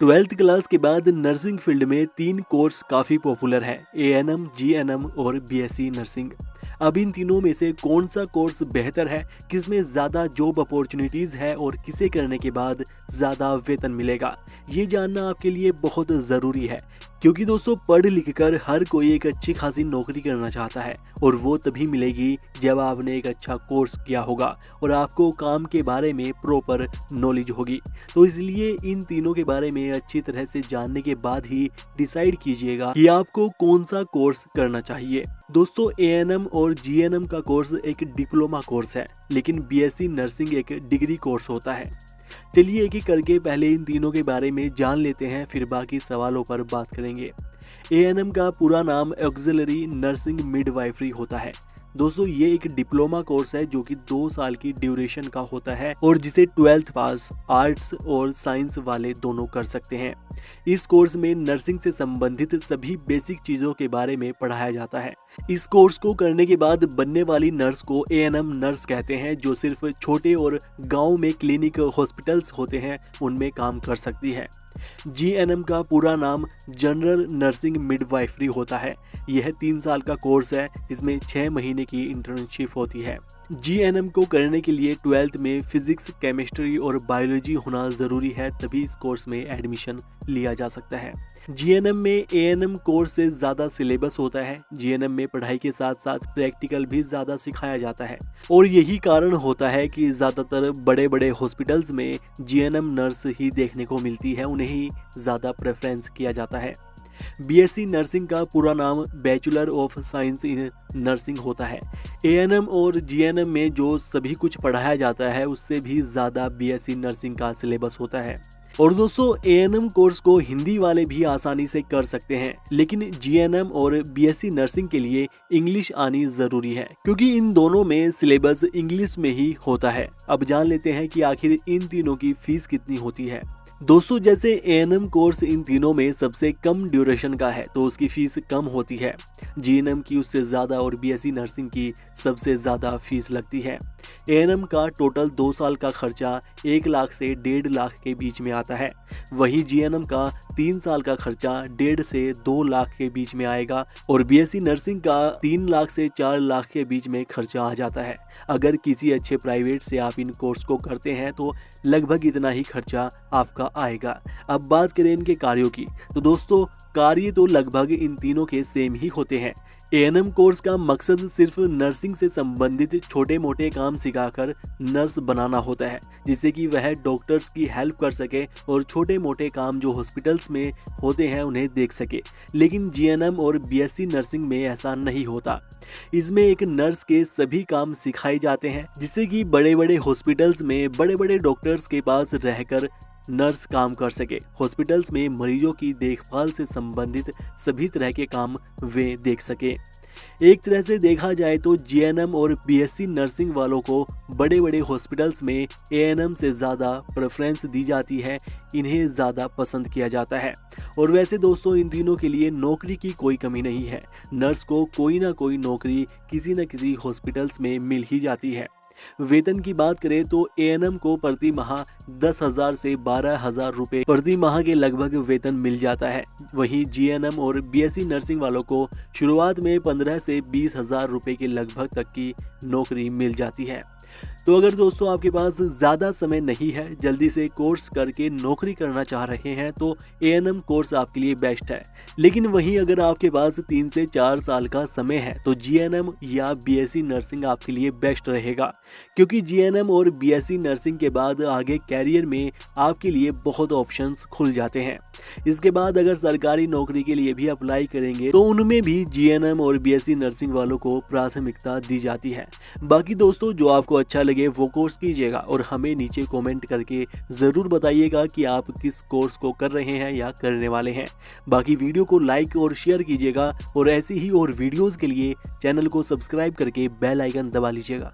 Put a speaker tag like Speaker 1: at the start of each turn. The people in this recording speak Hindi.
Speaker 1: ट्वेल्थ क्लास के बाद नर्सिंग फील्ड में 3 कोर्स काफ़ी पॉपुलर है, एएनएम, जीएनएम और बीएससी नर्सिंग। अब इन तीनों में से कौन सा कोर्स बेहतर है, किसमें ज़्यादा जॉब अपॉर्चुनिटीज़ है और किसे करने के बाद ज़्यादा वेतन मिलेगा, ये जानना आपके लिए बहुत ज़रूरी है। क्योंकि दोस्तों, पढ़ लिख कर हर कोई एक अच्छी खासी नौकरी करना चाहता है और वो तभी मिलेगी जब आपने एक अच्छा कोर्स किया होगा और आपको काम के बारे में प्रॉपर नॉलेज होगी। तो इसलिए इन तीनों के बारे में अच्छी तरह से जानने के बाद ही डिसाइड कीजिएगा कि आपको कौन सा कोर्स करना चाहिए। दोस्तों, एएनएम और जीएनएम का कोर्स एक डिप्लोमा कोर्स है, लेकिन बीएससी नर्सिंग एक डिग्री कोर्स होता है। चलिए एक एक करके पहले इन तीनों के बारे में जान लेते हैं, फिर बाकी सवालों पर बात करेंगे। एएनएम का पूरा नाम ऑक्सिलरी नर्सिंग मिडवाइफरी होता है। दोस्तों, ये एक डिप्लोमा कोर्स है जो कि 2 साल की ड्यूरेशन का होता है और जिसे 12th पास आर्ट्स और साइंस वाले दोनों कर सकते हैं। इस कोर्स में नर्सिंग से संबंधित सभी बेसिक चीज़ों के बारे में पढ़ाया जाता है। इस कोर्स को करने के बाद बनने वाली नर्स को एएनएम नर्स कहते हैं, जो सिर्फ छोटे और गांव में क्लिनिक हॉस्पिटल्स होते हैं उनमें काम कर सकती है। जीएनएम का पूरा नाम जनरल नर्सिंग मिडवाइफरी होता है। यह 3 साल का कोर्स है जिसमें 6 महीने की इंटर्नशिप होती है। जीएनएम को करने के लिए 12th में फिजिक्स, केमिस्ट्री और बायोलॉजी होना ज़रूरी है, तभी इस कोर्स में एडमिशन लिया जा सकता है। जीएनएम में एएनएम कोर्स से ज़्यादा सिलेबस होता है। जीएनएम में पढ़ाई के साथ साथ प्रैक्टिकल भी ज़्यादा सिखाया जाता है और यही कारण होता है कि ज़्यादातर बड़े बड़े हॉस्पिटल्स में जीएनएम नर्स ही देखने को मिलती है, उन्हें ही ज़्यादा प्रेफरेंस किया जाता है। बीएससी नर्सिंग का पूरा नाम bachelor of science in nursing होता है। एएनएम और जीएनएम में जो सभी कुछ पढ़ाया जाता है उससे भी ज़्यादा बीएससी नर्सिंग का सिलेबस होता है। और दोस्तों, एएनएम कोर्स को हिंदी वाले भी आसानी से कर सकते हैं, लेकिन जीएनएम और बीएससी नर्सिंग के लिए इंग्लिश आनी ज़रूरी है, क्योंकि इन दोनों में सिलेबस इंग्लिश में ही होता है। अब जान लेते हैं कि आखिर इन तीनों की फीस कितनी होती है। दोस्तों, जैसे एएनएम कोर्स इन तीनों में सबसे कम ड्यूरेशन का है तो उसकी फीस कम होती है। जीएनएम की उससे ज़्यादा और बीएससी नर्सिंग की सबसे ज़्यादा फीस लगती है। एएनएम का टोटल 2 साल का खर्चा 1 लाख से 1.5 लाख के बीच में आता है। वहीं जीएनएम का 3 साल का खर्चा 1.5 से 2 लाख के बीच में आएगा और बीएससी नर्सिंग का 3 लाख से 4 लाख के बीच में खर्चा आ जाता है। अगर किसी अच्छे प्राइवेट से आप इन कोर्स को करते हैं तो लगभग इतना ही खर्चा आपका आएगा। अब बात करें इनके कार्यों की, तो दोस्तों, कार्य तो लगभग इन तीनों के सेम ही होते हैं। एएनएम कोर्स का मकसद सिर्फ नर्सिंग से संबंधित छोटे मोटे काम सिखाकर नर्स बनाना होता है, जिससे कि वह डॉक्टर्स की हेल्प कर सके और छोटे मोटे काम जो हॉस्पिटल्स में होते हैं उन्हें देख सके। लेकिन जीएनएम और बीएससी नर्सिंग में ऐसा नहीं होता। इसमें एक नर्स के सभी काम सिखाए जाते हैं, जिससे कि बड़े बड़े हॉस्पिटल्स में बड़े बड़े डॉक्टर्स के पास रहकर नर्स काम कर सके। हॉस्पिटल्स में मरीजों की देखभाल से संबंधित सभी तरह के काम वे देख सके। एक तरह से देखा जाए तो जीएनएम और बीएससी नर्सिंग वालों को बड़े बड़े हॉस्पिटल्स में एएनएम से ज़्यादा प्रेफरेंस दी जाती है, इन्हें ज़्यादा पसंद किया जाता है। और वैसे दोस्तों, इन तीनों के लिए नौकरी की कोई कमी नहीं है। नर्स को कोई ना कोई नौकरी किसी न किसी हॉस्पिटल्स में मिल ही जाती है। वेतन की बात करें तो एएनएम को प्रति माह 10,000 से 12,000 रुपए प्रति माह के लगभग वेतन मिल जाता है। वहीं जीएनएम और बीएससी नर्सिंग वालों को शुरुआत में 15 से 20,000 रुपए के लगभग तक की नौकरी मिल जाती है। तो अगर दोस्तों आपके पास ज़्यादा समय नहीं है, जल्दी से कोर्स करके नौकरी करना चाह रहे हैं, तो एएनएम कोर्स आपके लिए बेस्ट है। लेकिन वहीं अगर आपके पास 3 से 4 साल का समय है तो जीएनएम या बीएससी नर्सिंग आपके लिए बेस्ट रहेगा, क्योंकि जीएनएम और बीएससी नर्सिंग के बाद आगे कैरियर में आपके लिए बहुत ऑप्शंस खुल जाते हैं। इसके बाद अगर सरकारी नौकरी के लिए भी अप्लाई करेंगे तो उनमें भी जीएनएम और बीएससी नर्सिंग वालों को प्राथमिकता दी जाती है। बाकी दोस्तों, जो आपको अच्छा लगे वो कोर्स कीजिएगा और हमें नीचे कमेंट करके ज़रूर बताइएगा कि आप किस कोर्स को कर रहे हैं या करने वाले हैं। बाकी वीडियो को लाइक और शेयर कीजिएगा और ऐसी ही और वीडियोज़ के लिए चैनल को सब्सक्राइब करके बेल आइकन दबा लीजिएगा।